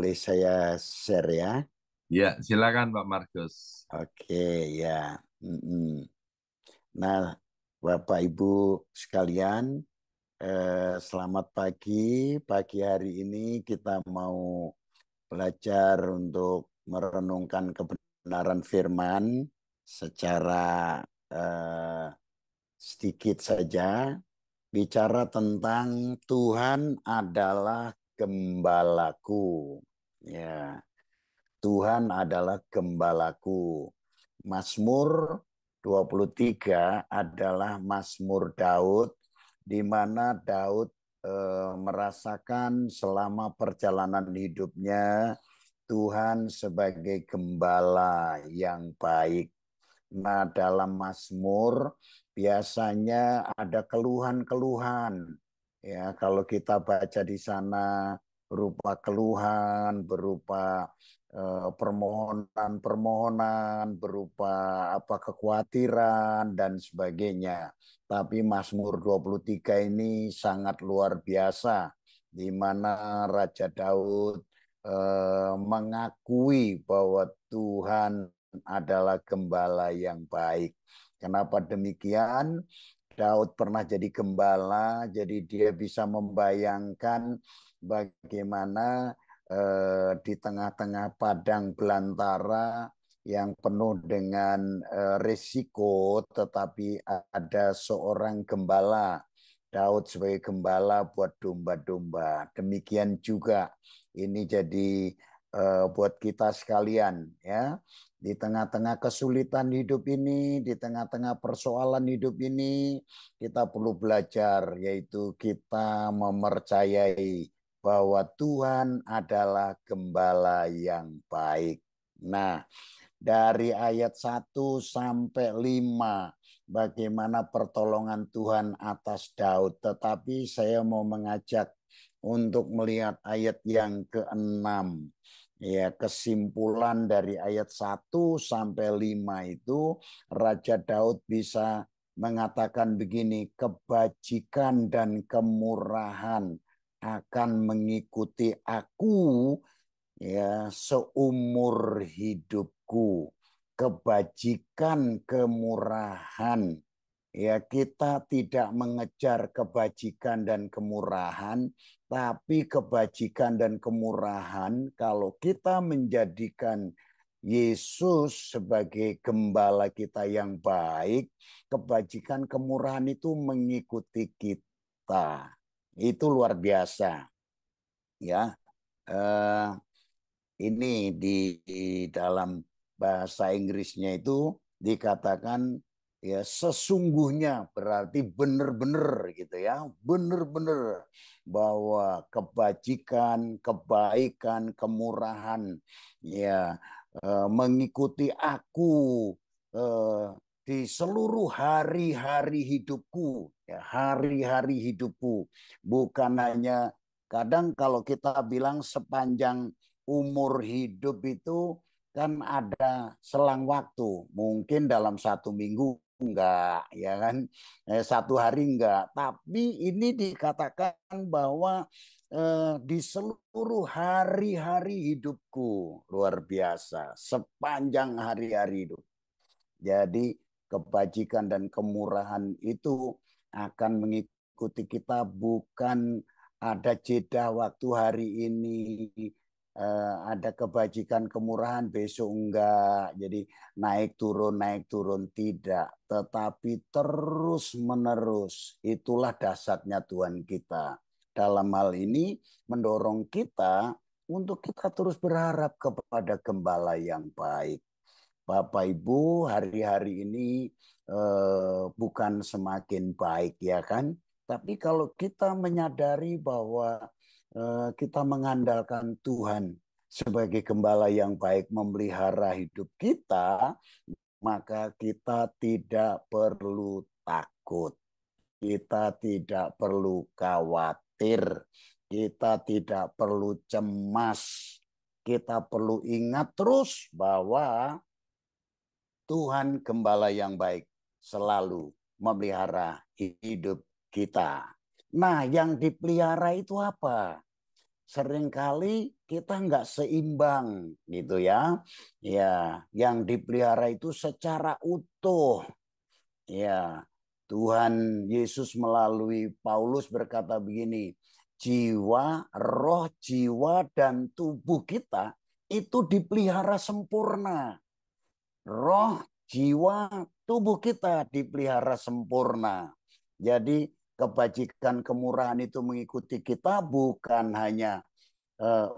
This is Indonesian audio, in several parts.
Boleh saya share ya? Ya, silakan Pak Markus. Oke, ya. Mm-mm. Nah, Bapak Ibu sekalian, selamat pagi. Pagi hari ini kita mau belajar untuk merenungkan kebenaran firman secara eh, sedikit saja. Bicara tentang Tuhan adalah gembalaku. Ya. Tuhan adalah gembalaku. Mazmur 23 adalah Mazmur Daud, di mana Daud merasakan selama perjalanan hidupnya Tuhan sebagai gembala yang baik. Nah, dalam Mazmur biasanya ada keluhan-keluhan. Ya, kalau kita baca di sana berupa keluhan, berupa permohonan-permohonan, berupa apa kekhawatiran dan sebagainya. Tapi Mazmur 23 ini sangat luar biasa, di mana Raja Daud mengakui bahwa Tuhan adalah gembala yang baik. Kenapa demikian? Daud pernah jadi gembala, jadi dia bisa membayangkan bagaimana di tengah-tengah padang belantara yang penuh dengan risiko, tetapi ada seorang gembala. Daud sebagai gembala buat domba-domba. Demikian juga ini jadi buat kita sekalian ya. Di tengah-tengah kesulitan hidup ini, di tengah-tengah persoalan hidup ini, kita perlu belajar, yaitu kita mempercayai bahwa Tuhan adalah gembala yang baik. Nah, dari ayat 1 sampai 5, bagaimana pertolongan Tuhan atas Daud. Tetapi saya mau mengajak untuk melihat ayat yang ke-6. Ya, kesimpulan dari ayat 1 sampai 5 itu, Raja Daud bisa mengatakan begini, kebajikan dan kemurahan akan mengikuti aku ya seumur hidupku. Kebajikan, kemurahan. Ya, kita tidak mengejar kebajikan dan kemurahan, tapi kebajikan dan kemurahan kalau kita menjadikan Yesus sebagai gembala kita yang baik, kebajikan kemurahan itu mengikuti kita. Itu luar biasa, ya. Eh, ini di dalam bahasa Inggrisnya itu dikatakan ya sesungguhnya, berarti benar-benar gitu ya, benar-benar bahwa kebajikan, kebaikan, kemurahan ya mengikuti aku eh, di seluruh hari-hari hidupku, ya hari-hari hidupku, bukan hanya kadang kalau kita bilang sepanjang umur hidup itu kan ada selang waktu. Mungkin dalam 1 minggu enggak, ya kan? 1 hari enggak. Tapi ini dikatakan bahwa di seluruh hari-hari hidupku luar biasa, sepanjang hari-hari hidup. Jadi kebajikan dan kemurahan itu akan mengikuti kita, bukan ada jeda waktu hari ini ada kebajikan kemurahan besok enggak. Jadi naik turun tidak, tetapi terus menerus. Itulah dasarnya Tuhan kita. Dalam hal ini mendorong kita untuk kita terus berharap kepada gembala yang baik. Bapak Ibu, hari-hari ini bukan semakin baik ya kan? Tapi kalau kita menyadari bahwa kita mengandalkan Tuhan sebagai gembala yang baik memelihara hidup kita, maka kita tidak perlu takut. Kita tidak perlu khawatir. Kita tidak perlu cemas. Kita perlu ingat terus bahwa Tuhan gembala yang baik selalu memelihara hidup kita. Nah, yang dipelihara itu apa? seringkali kita nggak seimbang gitu ya. Ya, yang dipelihara itu secara utuh. Ya, Tuhan Yesus melalui Paulus berkata begini, jiwa, roh, jiwa, dan tubuh kita itu dipelihara sempurna. Roh, jiwa, tubuh kita dipelihara sempurna. Jadi kebajikan kemurahan itu mengikuti kita bukan hanya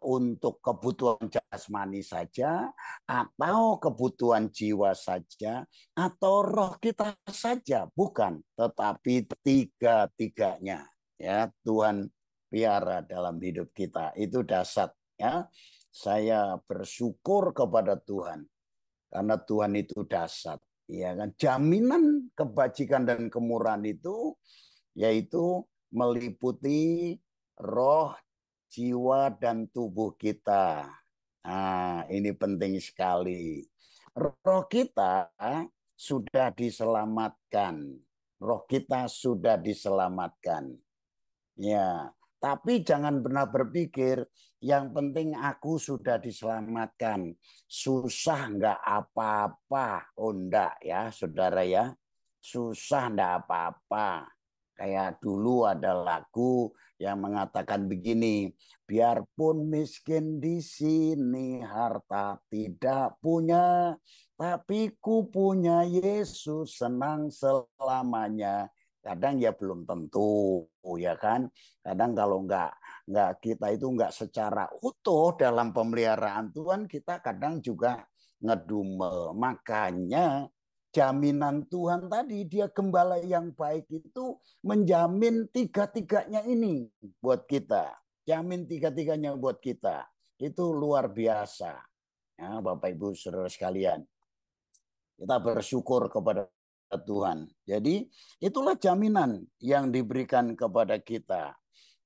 untuk kebutuhan jasmani saja, atau kebutuhan jiwa saja, atau roh kita saja, bukan, tetapi tiga-tiganya ya Tuhan piara dalam hidup kita. Itu dasar ya. Saya bersyukur kepada Tuhan karena Tuhan itu dasar. Ya kan, jaminan kebajikan dan kemurahan itu yaitu meliputi roh, jiwa, dan tubuh kita. Nah, ini penting sekali. Roh kita sudah diselamatkan. Roh kita sudah diselamatkan. Ya, tapi jangan pernah berpikir yang penting aku sudah diselamatkan. Susah nggak apa-apa. Oh enggak ya, saudara ya. Susah enggak apa-apa. Kayak dulu ada lagu yang mengatakan begini, biarpun miskin di sini harta tidak punya, tapi ku punya Yesus senang selamanya. Kadang ya belum tentu, ya kan? Kadang kalau nggak kita itu nggak secara utuh dalam pemeliharaan Tuhan, kita kadang juga ngedumel. Makanya jaminan Tuhan tadi, dia gembala yang baik itu menjamin tiga-tiganya ini buat kita. Jamin tiga-tiganya buat kita. Itu luar biasa. Ya, Bapak Ibu Saudara sekalian. Kita bersyukur kepada Tuhan. Jadi itulah jaminan yang diberikan kepada kita.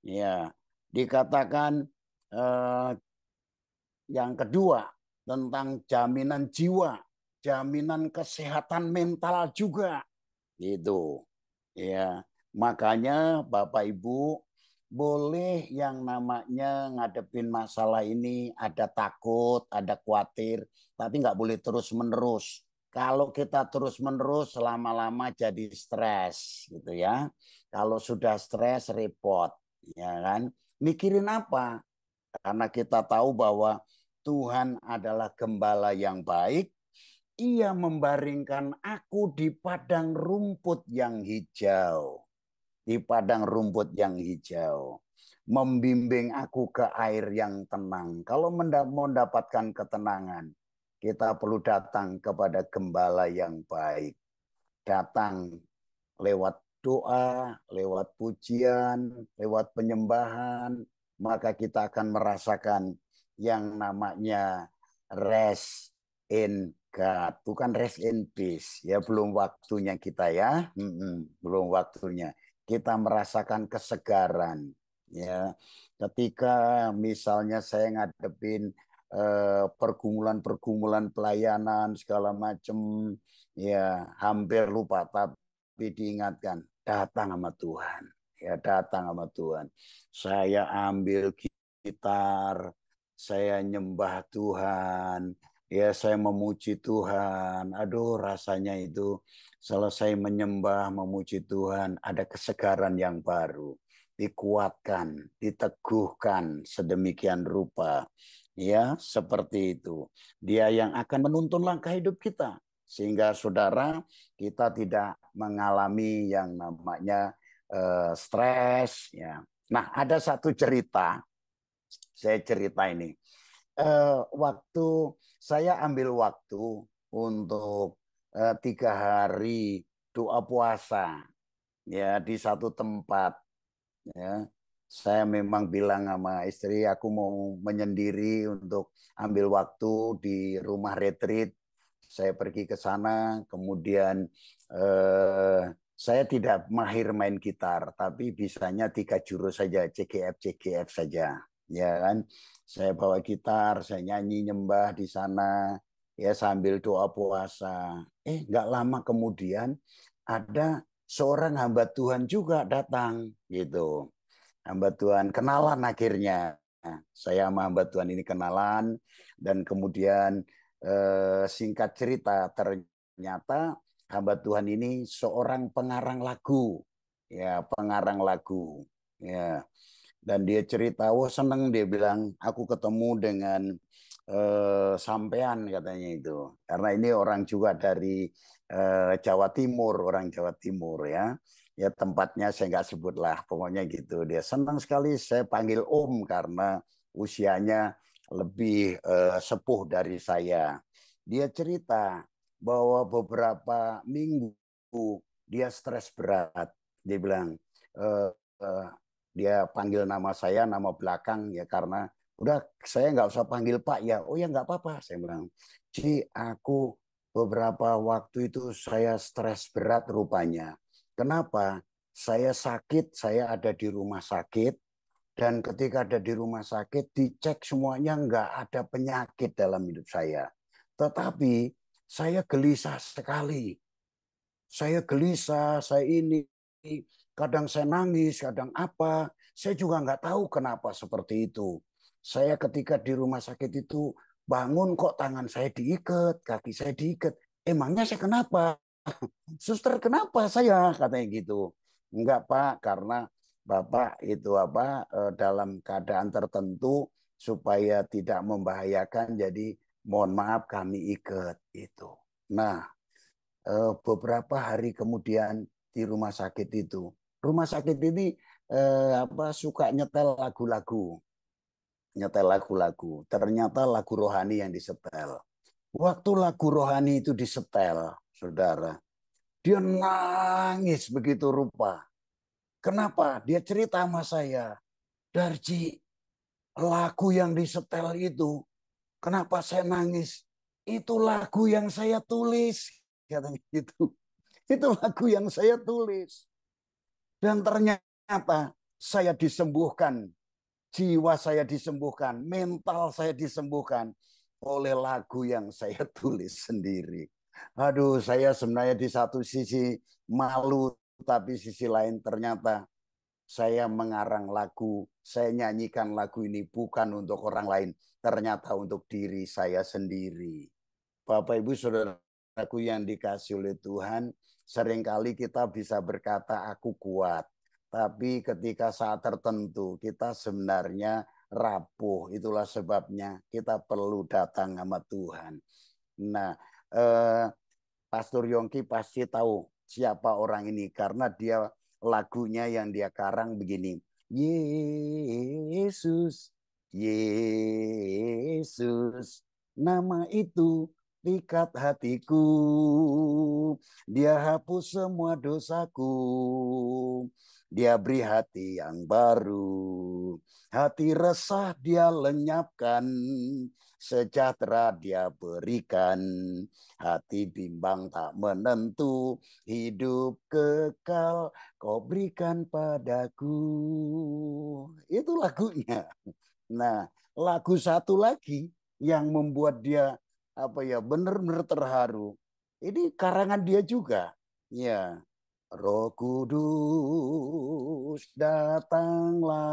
Ya, dikatakan eh, yang kedua tentang jaminan jiwa, jaminan kesehatan mental juga. Itu. Ya, makanya Bapak Ibu boleh yang namanya ngadepin masalah ini ada takut, ada khawatir, tapi nggak boleh terus-menerus. Kalau kita terus-menerus lama-lama jadi stres gitu ya. Kalau sudah stres repot, ya kan? Mikirin apa? Karena kita tahu bahwa Tuhan adalah gembala yang baik, ia membaringkan aku di padang rumput yang hijau. Di padang rumput yang hijau. Membimbing aku ke air yang tenang. Kalau mendapatkan ketenangan, kita perlu datang kepada gembala yang baik. Datang lewat doa, lewat pujian, lewat penyembahan, maka kita akan merasakan yang namanya rest in God, bukan rest in peace. Ya belum waktunya kita ya, belum waktunya. Kita merasakan kesegaran. Ya, ketika misalnya saya ngadepin pergumulan-pergumulan pelayanan segala macam, ya hampir lupa tapi diingatkan datang sama Tuhan, ya datang sama Tuhan. Saya ambil gitar, saya nyembah Tuhan, ya saya memuji Tuhan. Aduh rasanya itu selesai menyembah memuji Tuhan ada kesegaran yang baru, dikuatkan, diteguhkan sedemikian rupa. Ya, seperti itu. Dia yang akan menuntun langkah hidup kita sehingga saudara kita tidak mengalami yang namanya stres ya. Nah, ada satu cerita, saya cerita ini. Waktu saya ambil waktu untuk 3 hari doa puasa ya di satu tempat ya. Saya memang bilang sama istri aku mau menyendiri untuk ambil waktu di rumah retreat. Saya pergi ke sana, kemudian saya tidak mahir main gitar, tapi bisanya 3 jurus saja, CGF CGF saja, ya kan. Saya bawa gitar, saya nyanyi nyembah di sana, ya sambil doa puasa. Nggak lama kemudian ada seorang hamba Tuhan juga datang gitu. Hamba Tuhan kenalan akhirnya. saya sama hamba Tuhan ini kenalan dan kemudian singkat cerita ternyata hamba Tuhan ini seorang pengarang lagu, ya pengarang lagu, ya. Dan dia cerita, oh seneng dia bilang, aku ketemu dengan sampean katanya itu, karena ini orang juga dari Jawa Timur, orang Jawa Timur ya. Ya tempatnya saya nggak sebut lah, pokoknya gitu. Dia senang sekali saya panggil Om karena usianya lebih sepuh dari saya. Dia cerita bahwa beberapa minggu dia stres berat. Dia bilang, eh, eh, dia panggil nama saya, nama belakang ya karena udah saya nggak usah panggil Pak ya. Oh ya nggak apa-apa, saya bilang. Ci, aku beberapa waktu itu saya stres berat rupanya. Kenapa? Saya sakit, saya ada di rumah sakit, dan ketika ada di rumah sakit dicek semuanya nggak ada penyakit dalam hidup saya. Tetapi saya gelisah sekali. Saya gelisah, saya ini, kadang saya nangis, kadang apa. Saya juga nggak tahu kenapa seperti itu. Saya ketika di rumah sakit itu bangun kok tangan saya diikat, kaki saya diikat. Emangnya saya kenapa? Suster kenapa saya katanya gitu. Enggak Pak, karena Bapak itu apa dalam keadaan tertentu supaya tidak membahayakan jadi mohon maaf kami ikat itu. Nah, beberapa hari kemudian di rumah sakit itu. Rumah sakit ini apa suka nyetel lagu-lagu. Ternyata lagu rohani yang disetel. Waktu lagu rohani itu disetel, saudara, dia nangis begitu rupa. Kenapa? Dia cerita sama saya, Darji, lagu yang disetel itu, kenapa saya nangis? Itu lagu yang saya tulis, katanya gitu. Itu lagu yang saya tulis. Dan ternyata saya disembuhkan. Jiwa saya disembuhkan. Mental saya disembuhkan oleh lagu yang saya tulis sendiri. Aduh, saya sebenarnya di satu sisi malu, tapi sisi lain ternyata saya mengarang lagu, saya nyanyikan lagu ini bukan untuk orang lain, ternyata untuk diri saya sendiri. Bapak Ibu Saudaraku yang dikasih oleh Tuhan, seringkali kita bisa berkata aku kuat. Tapi ketika saat tertentu kita sebenarnya rapuh. Itulah sebabnya kita perlu datang sama Tuhan. Nah, eh, Pastor Yongki pasti tahu siapa orang ini karena dia lagunya yang dia karang begini. Yesus, Yesus, nama itu pikat hatiku. Dia hapus semua dosaku. Dia beri hati yang baru. Hati resah dia lenyapkan. Sejahtera dia berikan. Hati bimbang tak menentu. Hidup kekal kau berikan padaku. Itu lagunya. Nah, lagu satu lagi yang membuat dia apa ya benar-benar terharu. Ini karangan dia juga. Ya, Roh Kudus datanglah,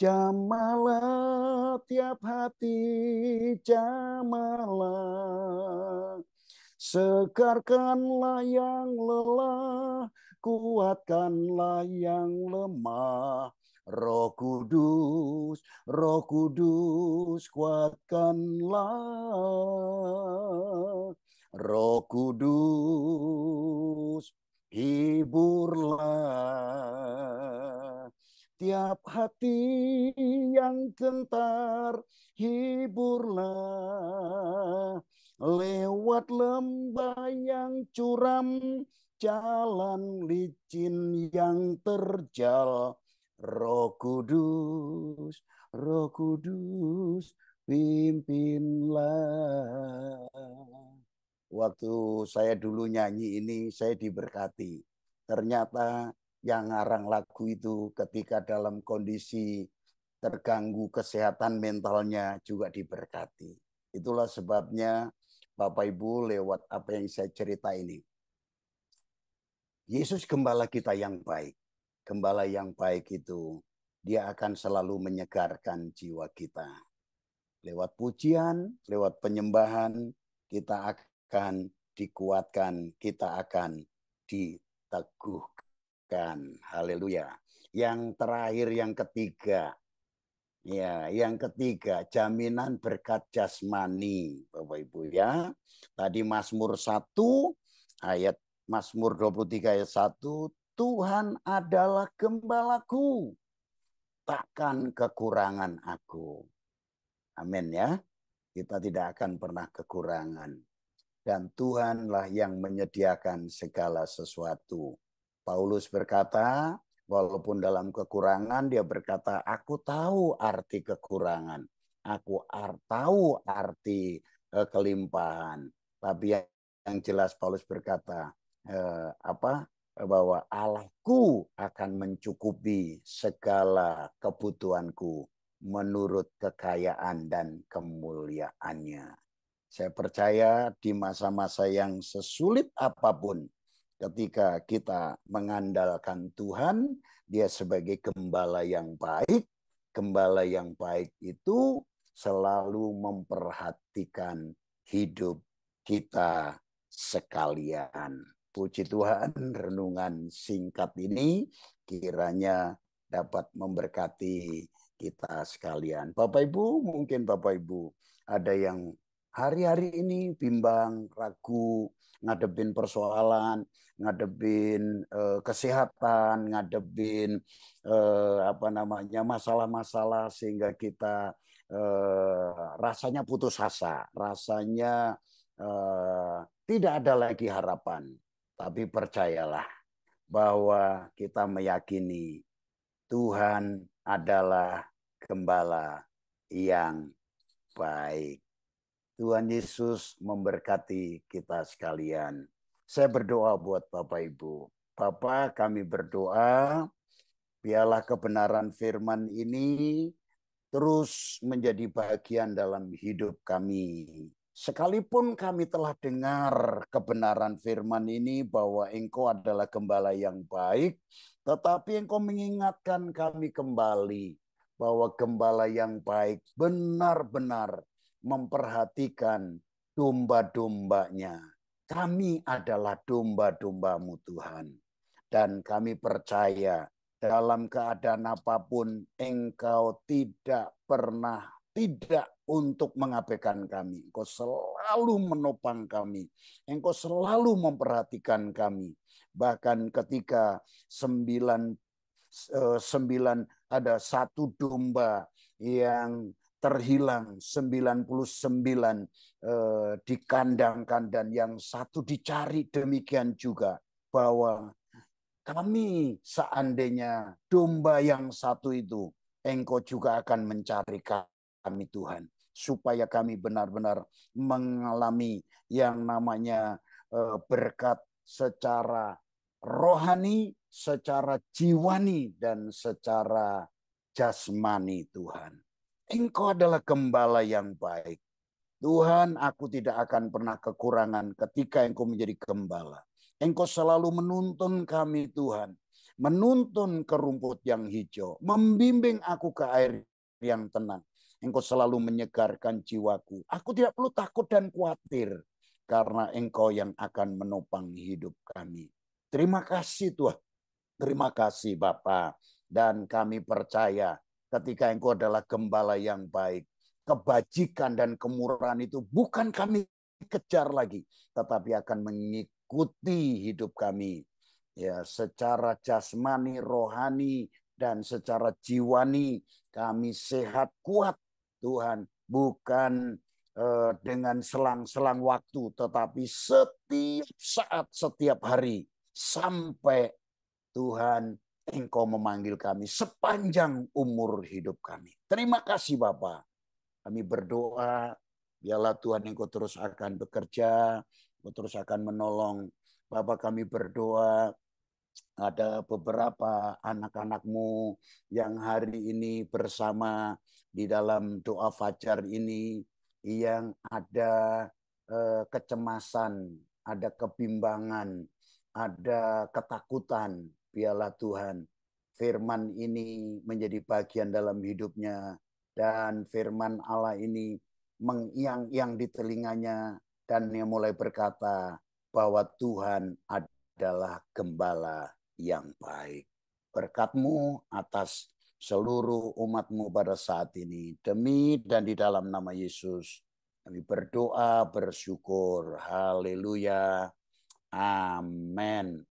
jamalah tiap hati, jamalah. Segarkanlah yang lelah, kuatkanlah yang lemah. Roh Kudus, kuatkanlah. Roh Kudus, hiburlah. Tiap hati yang gentar, hiburlah. Lewat lembah yang curam, jalan licin yang terjal. Roh Kudus, pimpinlah. Waktu saya dulu nyanyi ini, saya diberkati. Ternyata yang ngarang lagu itu ketika dalam kondisi terganggu kesehatan mentalnya juga diberkati. Itulah sebabnya Bapak Ibu lewat apa yang saya cerita ini. Yesus gembala kita yang baik. Gembala yang baik itu Dia akan selalu menyegarkan jiwa kita. Lewat pujian, lewat penyembahan, kita akan dikuatkan, kita akan diteguhkan. Haleluya. Yang terakhir, yang ketiga. Ya, yang ketiga, jaminan berkat jasmani, Bapak Ibu ya. Tadi Mazmur 1 ayat Mazmur 23 ayat 1, Tuhan adalah gembalaku, takkan kekurangan aku. Amin ya. Kita tidak akan pernah kekurangan. Dan Tuhanlah yang menyediakan segala sesuatu. Paulus berkata, walaupun dalam kekurangan, dia berkata, aku tahu arti kekurangan. Aku tahu arti kelimpahan. Tapi yang jelas Paulus berkata, bahwa Allahku akan mencukupi segala kebutuhanku menurut kekayaan dan kemuliaannya. Saya percaya di masa-masa yang sesulit apapun, ketika kita mengandalkan Tuhan, Dia sebagai gembala yang baik. Gembala yang baik itu selalu memperhatikan hidup kita sekalian. Puji Tuhan, renungan singkat ini kiranya dapat memberkati kita sekalian. Bapak Ibu, mungkin Bapak Ibu ada yang hari-hari ini bimbang, ragu, ngadepin persoalan, ngadepin kesehatan, ngadepin masalah-masalah sehingga kita rasanya putus asa, rasanya tidak ada lagi harapan. Tapi percayalah bahwa kita meyakini Tuhan adalah gembala yang baik. Tuhan Yesus memberkati kita sekalian. Saya berdoa buat Bapak Ibu. Bapak, kami berdoa, biarlah kebenaran firman ini terus menjadi bagian dalam hidup kami. Sekalipun kami telah dengar kebenaran firman ini bahwa Engkau adalah gembala yang baik, tetapi Engkau mengingatkan kami kembali bahwa gembala yang baik benar-benar memperhatikan domba-dombanya. Kami adalah domba-dombamu Tuhan. Dan kami percaya dalam keadaan apapun Engkau tidak pernah tidak untuk mengabaikan kami. Engkau selalu menopang kami. Engkau selalu memperhatikan kami. Bahkan ketika sembilan ada satu domba yang terhilang, 99 dikandangkan dan yang satu dicari, demikian juga bahwa kami seandainya domba yang satu itu, Engkau juga akan mencari kami Tuhan. Supaya kami benar-benar mengalami yang namanya berkat secara rohani, secara jiwani, dan secara jasmani Tuhan. Engkau adalah gembala yang baik. Tuhan, aku tidak akan pernah kekurangan ketika Engkau menjadi gembala. Engkau selalu menuntun kami Tuhan. Menuntun ke rumput yang hijau. Membimbing aku ke air yang tenang. Engkau selalu menyegarkan jiwaku. Aku tidak perlu takut dan khawatir. Karena Engkau yang akan menopang hidup kami. Terima kasih Tuhan. Terima kasih Bapa. Dan kami percaya ketika Engkau adalah gembala yang baik. Kebajikan dan kemurahan itu bukan kami kejar lagi, tetapi akan mengikuti hidup kami. Ya, secara jasmani, rohani, dan secara jiwani kami sehat kuat Tuhan, bukan dengan selang-selang waktu, tetapi setiap saat, setiap hari sampai Tuhan Engkau memanggil kami sepanjang umur hidup kami. Terima kasih Bapak. Kami berdoa, biarlah Tuhan Engkau terus akan bekerja, Engkau terus akan menolong. Bapak kami berdoa, ada beberapa anak-anak-Mu yang hari ini bersama di dalam doa fajar ini, yang ada kecemasan, ada kebimbangan, ada ketakutan. Biarlah Tuhan, firman ini menjadi bagian dalam hidupnya, dan firman Allah ini mengiang-iang di telinganya, dan dia mulai berkata bahwa Tuhan adalah gembala yang baik. Berkat-Mu atas seluruh umat-Mu pada saat ini, demi dan di dalam nama Yesus kami berdoa bersyukur. Haleluya. Amin.